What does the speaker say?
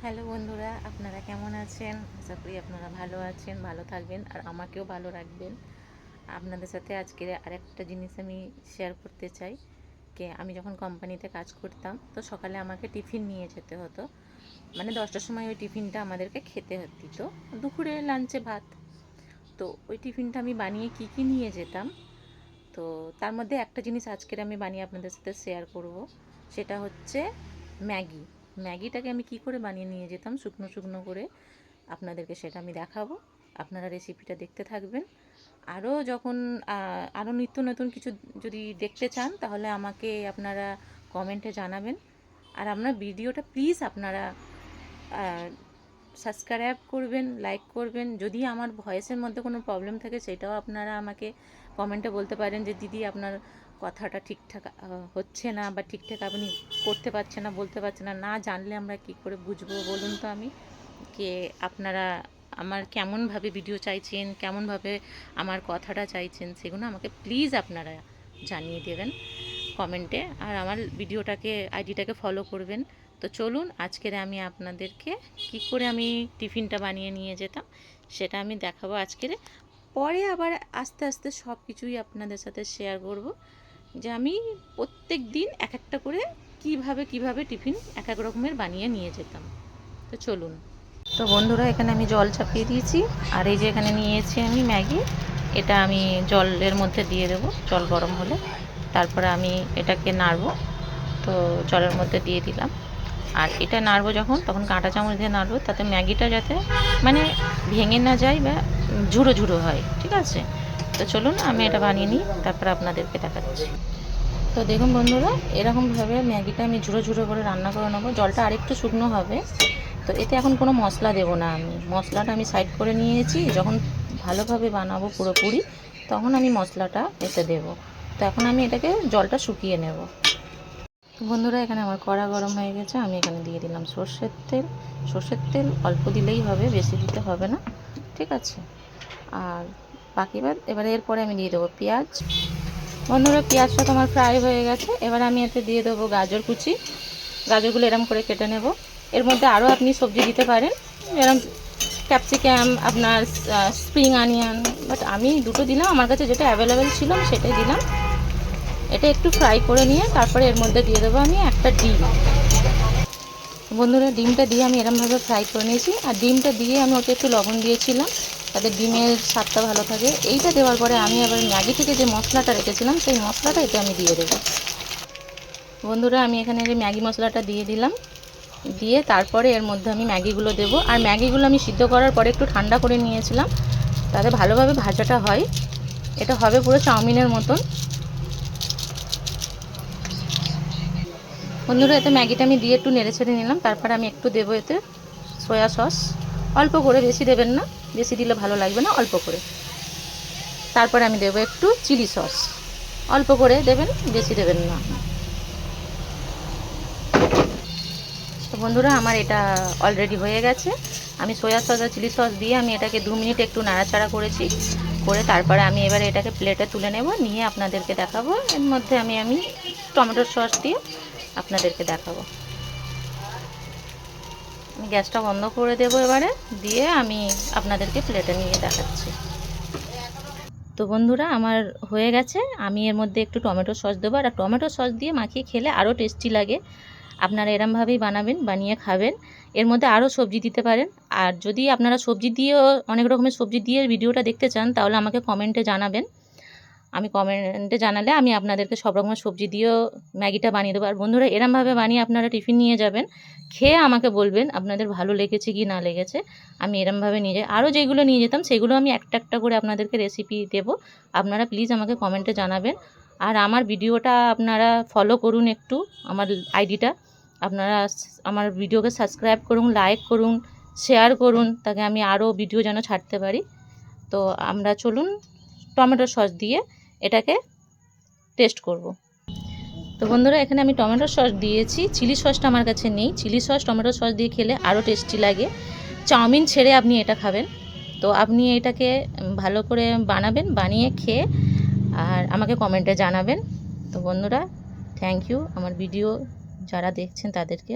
Hello বন্ধুরা, আপনারা কেমন আছেন? আশা করি আপনারা ভালো আছেন, ভালো থাকবেন আর আমাকেও ভালো রাখবেন। আপনাদের সাথে আজকে আরেকটা জিনিস আমি শেয়ার করতে চাই। আমি যখন কোম্পানিতে কাজ করতাম তো সকালে আমাকে টিফিন নিয়ে যেতে হতো, মানে 10টার সময় ওই টিফিনটা আমাদেরকে খেতে দিত, দুপুরে লাঞ্চে ভাত। তো ওই টিফিনটা আমি বানিয়ে কি নিয়ে যেতাম, তো তার মধ্যে একটা জিনিস আজকের আমি বানিয়ে আপনাদের সাথে শেয়ার করব। সেটা হচ্ছে ম্যাগি। ম্যাগিটাকে আমি কি করে বানিয়ে নিয়ে যেতাম শুকনো শুকনো করে, আপনাদেরকে সেটা আমি দেখাবো। আপনারা রেসিপিটা দেখতে থাকবেন। আরও যখন আরও নিত্য নতুন কিছু যদি দেখতে চান তাহলে আমাকে আপনারা কমেন্টে জানাবেন। আর আপনার ভিডিওটা প্লিজ আপনারা সাবস্ক্রাইব করবেন, লাইক করবেন। যদি আমার ভয়েসের মধ্যে কোনো প্রবলেম থাকে সেটাও আপনারা আমাকে কমেন্টে বলতে পারেন যে দিদি আপনার কথাটা ঠিকঠাক হচ্ছে না, বা ঠিকঠাক আপনি করতে পারছেন না, বলতে পারছেন না। না জানলে আমরা কি করে বুঝবো বলুন তো? আমি আপনারা আমার কেমনভাবে ভিডিও চাইছেন, কেমনভাবে আমার কথাটা চাইছেন, সেগুলো আমাকে প্লিজ আপনারা জানিয়ে দেবেন কমেন্টে। আর আমার ভিডিওটাকে, আইডিটাকে ফলো করবেন। তো চলুন, আজকের আমি আপনাদেরকে কি করে আমি টিফিনটা বানিয়ে নিয়ে যেতাম সেটা আমি দেখাবো আজকের। পরে আবার আস্তে আস্তে সব কিছুই আপনাদের সাথে শেয়ার করব, যে আমি প্রত্যেক দিন এক একটা করে কিভাবে টিফিন এক এক রকমের বানিয়ে নিয়ে যেতাম। তো চলুন। তো বন্ধুরা, এখানে আমি জল চাপিয়ে দিয়েছি, আর এই যে এখানে নিয়েছি আমি ম্যাগি। এটা আমি জলের মধ্যে দিয়ে দেবো, জল গরম হলে। তারপরে আমি এটাকে নাড়বো। তো জলের মধ্যে দিয়ে দিলাম, আর এটা নাড়বো যখন, তখন কাঁটা চামচ দিয়ে নাড়বো, তাতে ম্যাগিটা যাতে মানে ভেঙে না যায় বা ঝুড়ো ঝুড়ো হয়, ঠিক আছে? তো চলুন আমি এটা বানিয়ে নিই, তারপর আপনাদেরকে দেখাচ্ছি। তো দেখুন বন্ধুরা, এরকমভাবে ম্যাগিটা আমি ঝুড়ো ঝুড়ো করে রান্না করে নেবো। জলটা আরেকটু শুকনো হবে। তো এতে এখন কোনো মশলা দেবো না, আমি মশলাটা আমি সাইড করে নিয়েছি। যখন ভালোভাবে বানাবো পুরোপুরি, তখন আমি মশলাটা এতে দেবো। তো এখন আমি এটাকে জলটা শুকিয়ে নেব। বন্ধুরা, এখানে আমার কড়া গরম হয়ে গেছে। আমি এখানে দিয়ে দিলাম সর্ষের তেল। সর্ষের তেল অল্প দিলেই হবে, বেশি দিতে হবে না, ঠিক আছে? আর এবারে এরপরে আমি দিয়ে দেবো পেঁয়াজ। বন্ধুরা, পেঁয়াজটা তো আমার ফ্রাই হয়ে গেছে। এবার আমি এতে দিয়ে দেবো গাজর কুচি। গাজরগুলো এরম করে কেটে নেব। এর মধ্যে আরও আপনি সবজি দিতে পারেন, যেরকম ক্যাপসিকাম, আপনার স্প্রিং অনিয়ন, বাট আমি দুটো দিলাম, আমার কাছে যেটা অ্যাভেলেবেল ছিল আমি সেটাই দিলাম। এটা একটু ফ্রাই করে নিয়ে তারপরে এর মধ্যে দিয়ে দেবো আমি একটা ডিম। বন্ধুরা, ডিমটা দিয়ে আমি এরমভাবে ফ্রাই করে নিয়েছি, আর ডিমটা দিয়ে আমি ওতে একটু লবণ দিয়েছিলাম তাতে ডিমের স্বাদটা ভালো থাকে। এইটা দেওয়ার পরে আমি আবার ম্যাগি থেকে যে মশলাটা রেখেছিলাম সেই মশলাটা এতে আমি দিয়ে দেবো। বন্ধুরা, আমি এখানে যে ম্যাগি মশলাটা দিয়ে দিলাম, দিয়ে তারপরে এর মধ্যে আমি ম্যাগিগুলো দেবো। আর ম্যাগিগুলো আমি সিদ্ধ করার পরে একটু ঠান্ডা করে নিয়েছিলাম, তাতে ভালোভাবে ভাজাটা হয়। এটা হবে পুরো চাউমিনের মতন। বন্ধুরা, এতে ম্যাগিটা আমি দিয়ে একটু নেড়ে ছেড়ে নিলাম। তারপরে আমি একটু দেবো এতে সয়া সস, অল্প করে, বেশি দেবেন না, বেশি দিলে ভালো লাগবে না, অল্প করে। তারপরে আমি দেবো একটু চিলি সস, অল্প করে দেবেন, বেশি দেবেন না। তো বন্ধুরা, আমার এটা অলরেডি হয়ে গেছে। আমি সয়া সস আর চিলি সস দিয়ে আমি এটাকে 2 মিনিট একটু নাড়াচাড়া করেছি, করে তারপরে আমি এবারে এটাকে প্লেটে তুলে নেব, নিয়ে আপনাদেরকে দেখাবো। এর মধ্যে আমি টমেটো সস দিয়ে আপনাদেরকে দেখাবো। আমি গ্যাসটা বন্ধ করে দেবো এবারে, দিয়ে আমি আপনাদেরকে প্লেটে নিয়ে দেখাচ্ছি। তো বন্ধুরা, আমার হয়ে গেছে। আমি এর মধ্যে একটু টমেটো সস দেবো, আর টমেটো সস দিয়ে মাখিয়ে খেলে আরও টেস্টি লাগে। আপনারা এরমভাবেই বানাবেন, বানিয়ে খাবেন। এর মধ্যে আরও সবজি দিতে পারেন। আর যদি আপনারা সবজি দিয়েও, অনেক রকমের সবজি দিয়ে ভিডিওটা দেখতে চান, তাহলে আমাকে কমেন্টে জানাবেন। আমি কমেন্টে জানালে আমি আপনাদেরকে সব রকমের সবজি দিয়েও ম্যাগিটা বানিয়ে দেবো। আর বন্ধুরা, এরমভাবে বানিয়ে আপনারা টিফিন নিয়ে যাবেন, খেয়ে আমাকে বলবেন আপনাদের ভালো লেগেছে কি না লেগেছে। আমি এরমভাবে নিয়ে যাই। আরও যেগুলো নিয়ে যেতাম সেগুলো আমি একটা একটা করে আপনাদেরকে রেসিপি দেবো। আপনারা প্লিজ আমাকে কমেন্টে জানাবেন। আর আমার ভিডিওটা আপনারা ফলো করুন একটু, আমার আইডিটা। আপনারা আমার ভিডিওকে সাবস্ক্রাইব করুন, লাইক করুন, শেয়ার করুন, তাকে আমি আরও ভিডিও যেন ছাড়তে পারি। তো আমরা চলুন টমেটো সস দিয়ে এটাকে টেস্ট করব। তো বন্ধুরা, এখানে আমি টমেটো সস দিয়েছি, চিলি সসটা আমার কাছে নেই। চিলি সস টমেটো সস দিয়ে খেলে আরও টেস্টি লাগে। চাউমিন ছেড়ে আপনি এটা খাবেন। তো আপনি এটাকে ভালো করে বানাবেন, বানিয়ে খেয়ে আর আমাকে কমেন্টে জানাবেন। তো বন্ধুরা, থ্যাংক ইউ আমার ভিডিও যারা দেখছেন তাদেরকে।